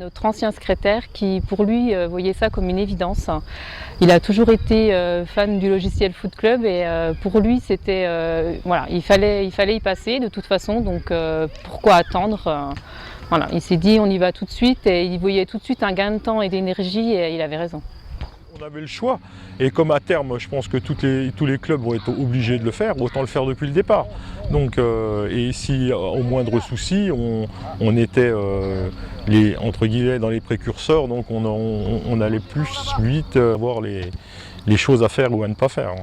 notre ancien secrétaire qui, pour lui, voyait ça comme une évidence. Il a toujours été fan du logiciel Foot Club et pour lui, c'était voilà, il fallait y passer de toute façon, donc pourquoi attendre voilà, il s'est dit on y va tout de suite et il voyait tout de suite un gain de temps et d'énergie et il avait raison. On avait le choix et comme à terme je pense que tous les clubs vont être obligés de le faire, autant le faire depuis le départ. Donc, et si au moindre souci on était entre guillemets dans les précurseurs, donc on allait plus vite voir les choses à faire ou à ne pas faire.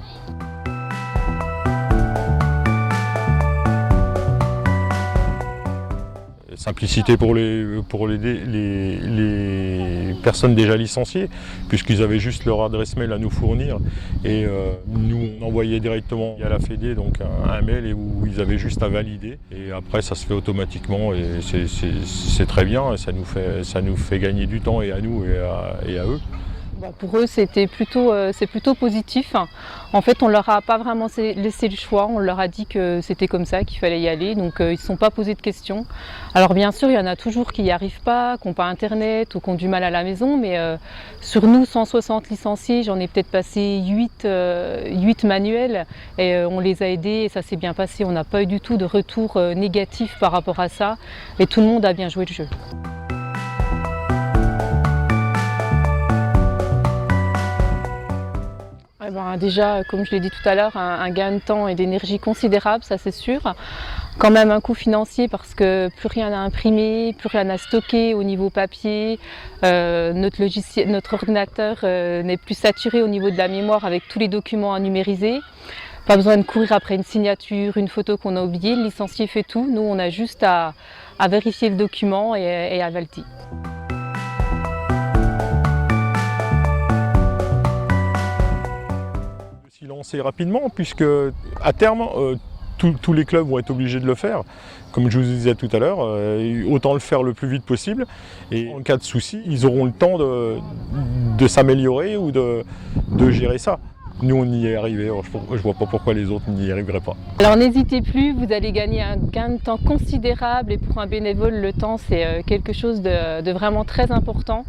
Simplicité pour les personnes déjà licenciées, puisqu'ils avaient juste leur adresse mail à nous fournir et nous on envoyait directement à la Fédé donc un mail où ils avaient juste à valider et après ça se fait automatiquement et c'est très bien et ça nous fait gagner du temps et à nous et à eux. Pour eux, c'est plutôt positif. En fait, on leur a pas vraiment laissé le choix. On leur a dit que c'était comme ça, qu'il fallait y aller. Donc, ils ne se sont pas posés de questions. Alors, bien sûr, il y en a toujours qui n'y arrivent pas, qui n'ont pas Internet ou qui ont du mal à la maison. Mais sur nous, 160 licenciés, j'en ai peut-être passé 8 manuels. Et on les a aidés et ça s'est bien passé. On n'a pas eu du tout de retour négatif par rapport à ça. Et tout le monde a bien joué le jeu. Déjà, comme je l'ai dit tout à l'heure, un gain de temps et d'énergie considérable, ça c'est sûr. Quand même un coût financier parce que plus rien à imprimer, plus rien à stocker au niveau papier. Notre ordinateur n'est plus saturé au niveau de la mémoire avec tous les documents à numériser. Pas besoin de courir après une signature, une photo qu'on a oubliée. Le licencié fait tout. Nous, on a juste à vérifier le document et à valider. Lancer rapidement puisque à terme tous les clubs vont être obligés de le faire comme je vous disais tout à l'heure, autant le faire le plus vite possible et en cas de souci ils auront le temps de s'améliorer ou de gérer ça. Nous on y est arrivé, je vois pas pourquoi les autres n'y arriveraient pas. Alors n'hésitez plus, vous allez gagner un gain de temps considérable et pour un bénévole le temps c'est quelque chose de vraiment très important.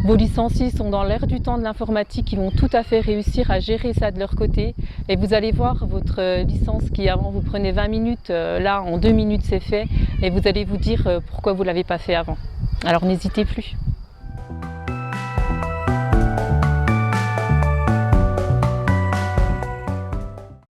Vos licenciés sont dans l'ère du temps de l'informatique, ils vont tout à fait réussir à gérer ça de leur côté et vous allez voir votre licence qui avant vous prenait 20 minutes, là en 2 minutes c'est fait et vous allez vous dire pourquoi vous ne l'avez pas fait avant. Alors n'hésitez plus.